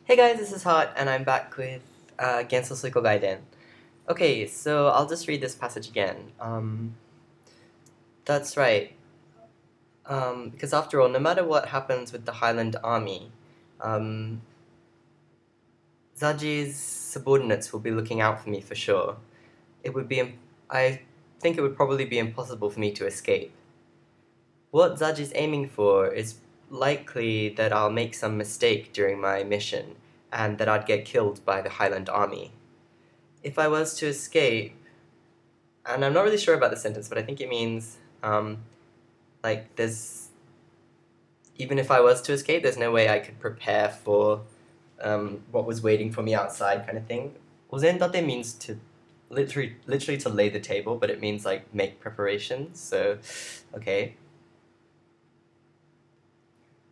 Hey guys, this is Hot, and I'm back with Gensou Suikogaiden. Okay, so I'll just read this passage again. That's right. Because after all, no matter what happens with the Highland Army, um, Zaji's subordinates will be looking out for me for sure. It would be, I think it would probably be impossible for me to escape. What Zaji's aiming for is likely that I'll make some mistake during my mission, and that I'd get killed by the Highland Army. If I was to escape, and I'm not really sure about the sentence, but I think it means, like, even if I was to escape, there's no way I could prepare for what was waiting for me outside, kind of thing. Uzendate means to literally to lay the table, but it means like make preparations. So, okay.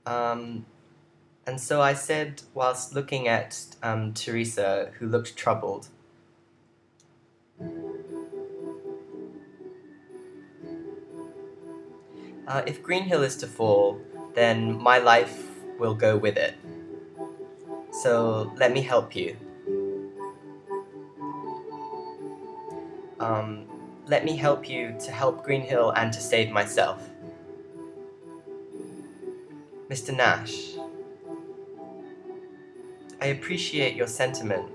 Um, and so I said, whilst looking at Theresa, who looked troubled, if Greenhill is to fall, then my life will go with it. So let me help you. Um, Let me help you to help Greenhill and to save myself. Mr. Nash, I appreciate your sentiment,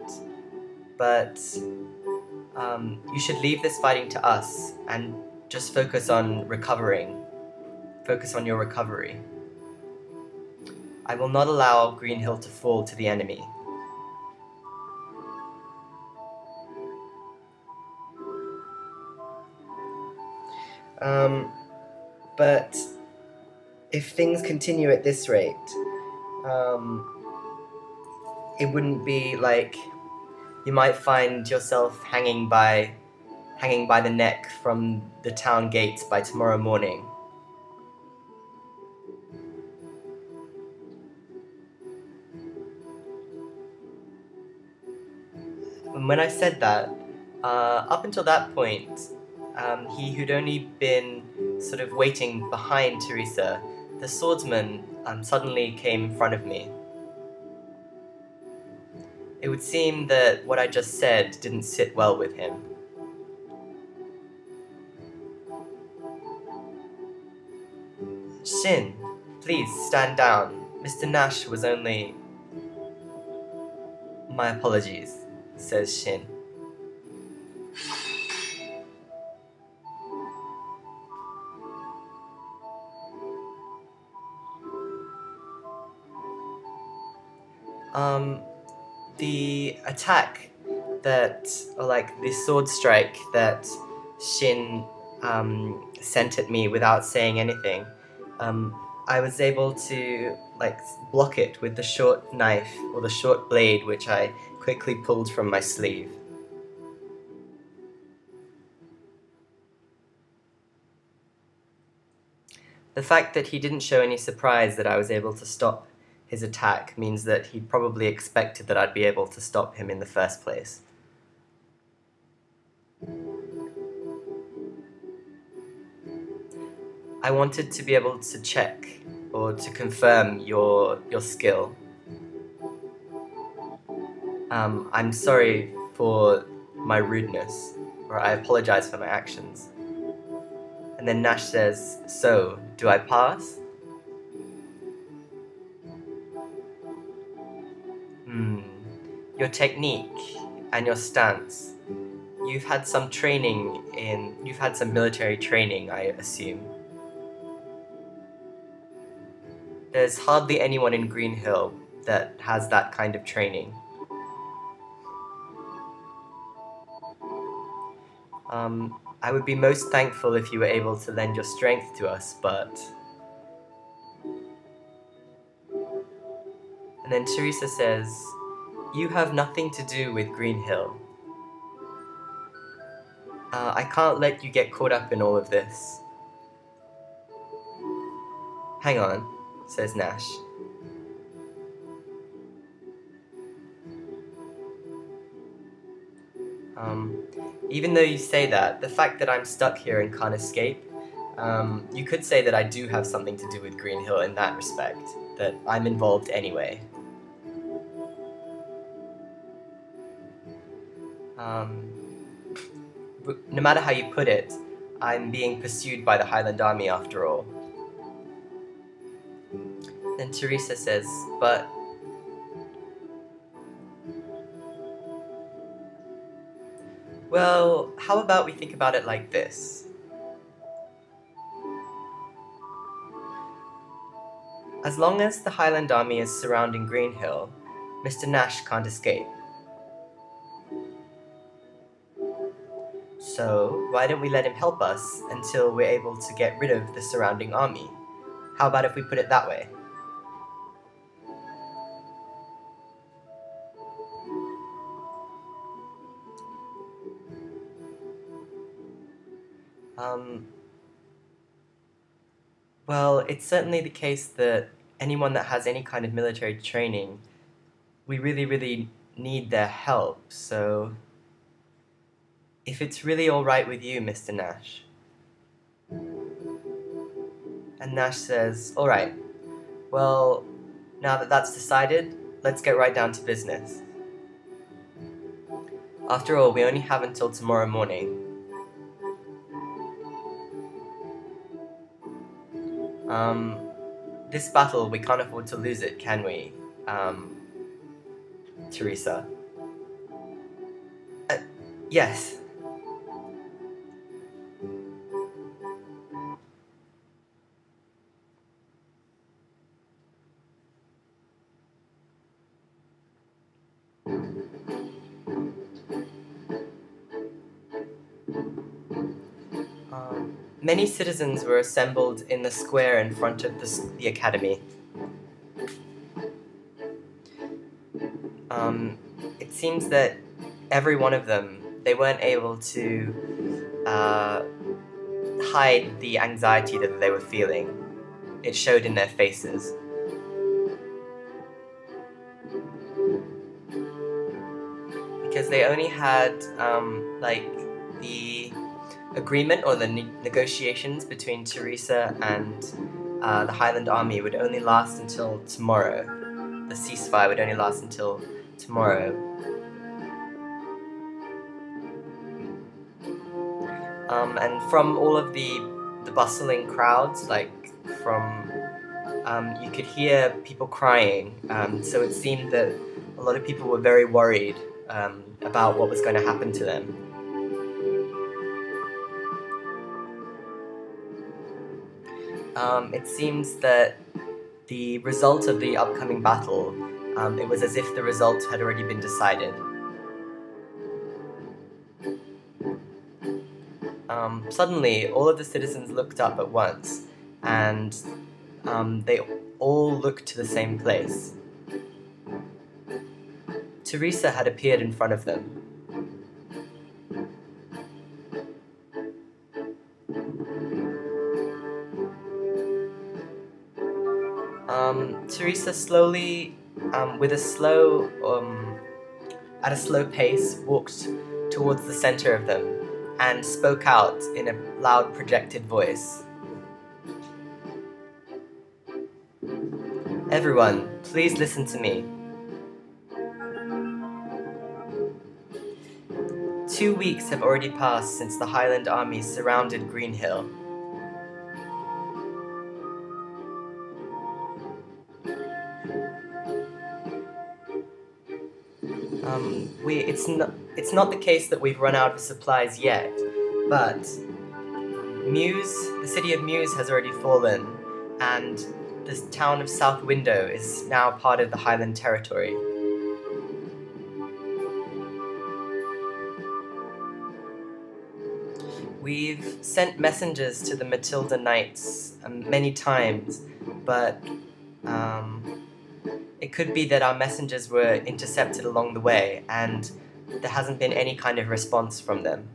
but you should leave this fighting to us and just focus on recovering. Focus on your recovery. I will not allow Greenhill to fall to the enemy. But if things continue at this rate, it wouldn't be like you might find yourself hanging by the neck from the town gates by tomorrow morning. And when I said that, up until that point, he who'd only been sort of waiting behind Theresa, the swordsman suddenly came in front of me. It would seem that what I just said didn't sit well with him. Shin, please stand down. Mr. Nash was only... My apologies, says Shin. The attack or like the sword strike that Shin sent at me without saying anything, I was able to like block it with the short knife or the short blade, which I quickly pulled from my sleeve. The fact that he didn't show any surprise that I was able to stop his attack means that he probably expected that I'd be able to stop him in the first place. I wanted to be able to check or to confirm your skill. I'm sorry for my rudeness, or I apologize for my actions. And then Nash says, so, do I pass? Your technique and your stance. You've had some military training, I assume. There's hardly anyone in Greenhill that has that kind of training. I would be most thankful if you were able to lend your strength to us, but... And then Theresa says, you have nothing to do with Greenhill. I can't let you get caught up in all of this. Hang on, says Nash. Even though you say that, the fact that I'm stuck here and can't escape, you could say that I do have something to do with Greenhill in that respect, that I'm involved anyway. Um, no matter how you put it, I'm being pursued by the Highland Army after all. Then Theresa says, but... Well, how about we think about it like this? As long as the Highland Army is surrounding Greenhill, Mr. Nash can't escape. So, why don't we let him help us until we're able to get rid of the surrounding army? How about if we put it that way? Well, it's certainly the case that anyone that has any kind of military training, we really, really need their help, so... If it's really alright with you, Mr. Nash. And Nash says, alright, well, now that that's decided, let's get right down to business. After all, we only have until tomorrow morning. This battle, we can't afford to lose it, can we, Theresa? Yes. Many citizens were assembled in the square in front of the academy. It seems that every one of them, they weren't able to hide the anxiety that they were feeling. It showed in their faces. Because they only had, like, the agreement or the negotiations between Theresa and the Highland Army would only last until tomorrow. The ceasefire would only last until tomorrow. And from all of the bustling crowds, like from, you could hear people crying, so it seemed that a lot of people were very worried about what was going to happen to them. It seems that the result of the upcoming battle, it was as if the result had already been decided. Suddenly, all of the citizens looked up at once, and they all looked to the same place. Theresa had appeared in front of them. Theresa slowly, at a slow pace, walked towards the center of them and spoke out in a loud projected voice. Everyone, please listen to me. 2 weeks have already passed since the Highland Army surrounded Greenhill. It's not the case that we've run out of supplies yet, but the city of Muse has already fallen, and the town of South Window is now part of the Highland territory. We've sent messengers to the Matilda Knights many times, but it could be that our messengers were intercepted along the way, and there hasn't been any kind of response from them.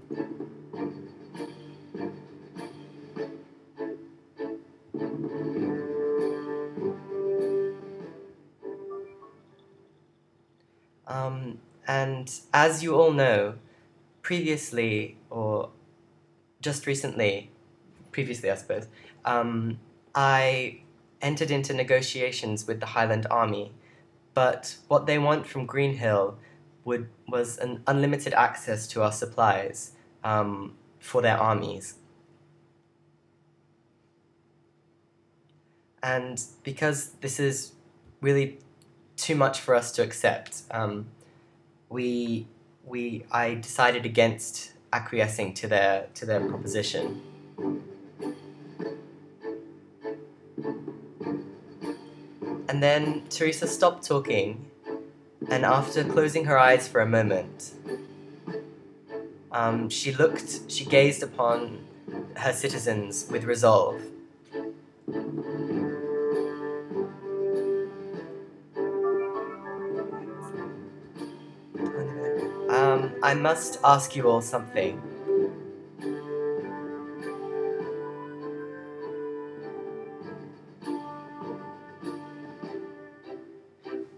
And as you all know, previously, or just recently, previously I suppose, I entered into negotiations with the Highland Army, but what they want from Greenhill was an unlimited access to our supplies for their armies. And because this is really too much for us to accept, I decided against acquiescing to their proposition. And then Theresa stopped talking, and after closing her eyes for a moment, she gazed upon her citizens with resolve. I must ask you all something.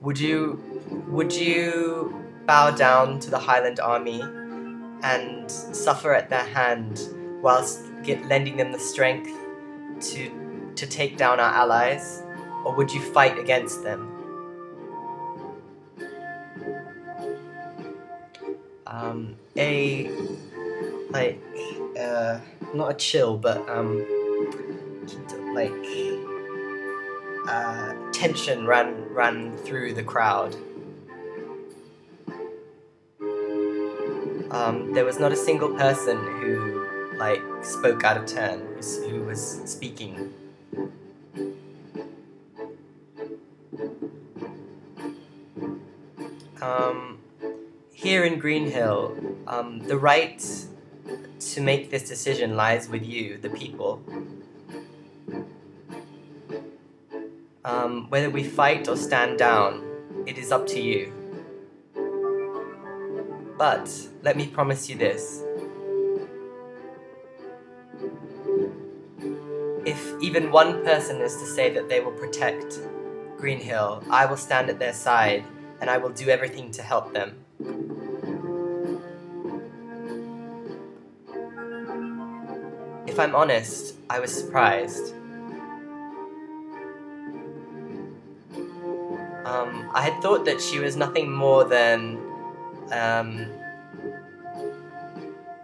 Would you bow down to the Highland army and suffer at their hand whilst lending them the strength to take down our allies, or would you fight against them? Not a chill, but tension ran through the crowd. There was not a single person who spoke out of turn, who was speaking. Here in Greenhill, the right to make this decision lies with you, the people. Whether we fight or stand down, it is up to you. But let me promise you this. If even one person is to say that they will protect Greenhill, I will stand at their side and I will do everything to help them. If I'm honest, I was surprised. I had thought that she was nothing more than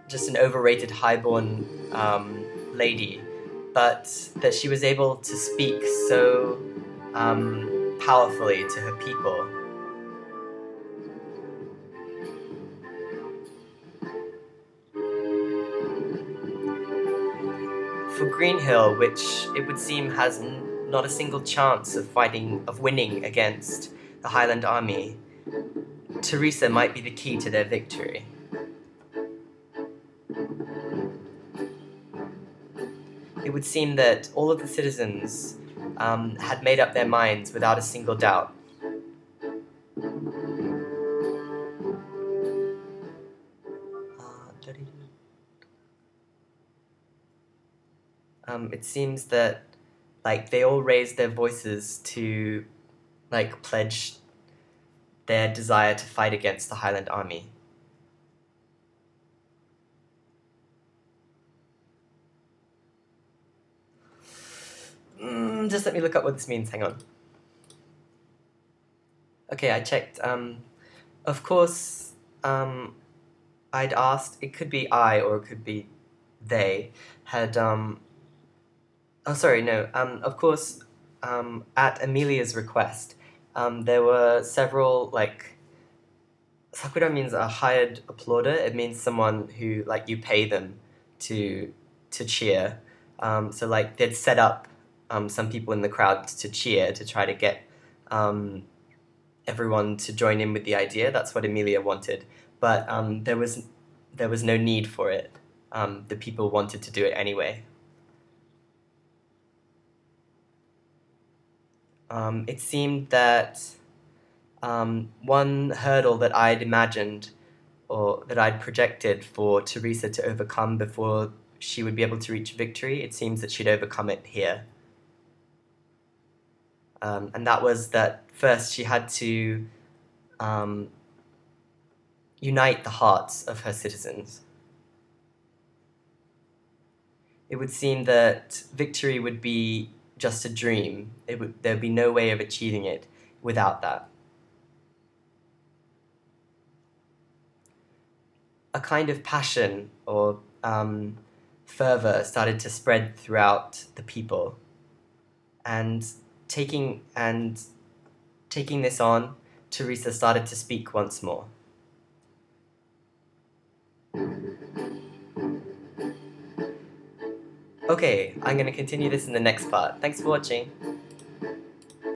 just an overrated highborn lady, but that she was able to speak so powerfully to her people. For Greenhill, which it would seem has not a single chance of winning against the Highland army, Theresa might be the key to their victory. It would seem that all of the citizens had made up their minds without a single doubt. It seems that they all raised their voices to pledge their desire to fight against the Highland army. Just let me look up what this means, hang on. Okay, I checked. Of course, I'd asked, it could be I or it could be they, had, of course, at Amelia's request, there were several, Sakura means a hired applauder. It means someone who, you pay them to cheer. So, they'd set up some people in the crowd to cheer, to try to get everyone to join in with the idea. That's what Amelia wanted. But there was no need for it. The people wanted to do it anyway. It seemed that one hurdle that I'd imagined or that I'd projected for Theresa to overcome before she would be able to reach victory, it seems that she'd overcome it here. And that was that first she had to unite the hearts of her citizens. It would seem that victory would be just a dream. There'd be no way of achieving it without that. a kind of passion or fervor started to spread throughout the people. And taking this on, Theresa started to speak once more. Okay, I'm going to continue this in the next part. Thanks for watching.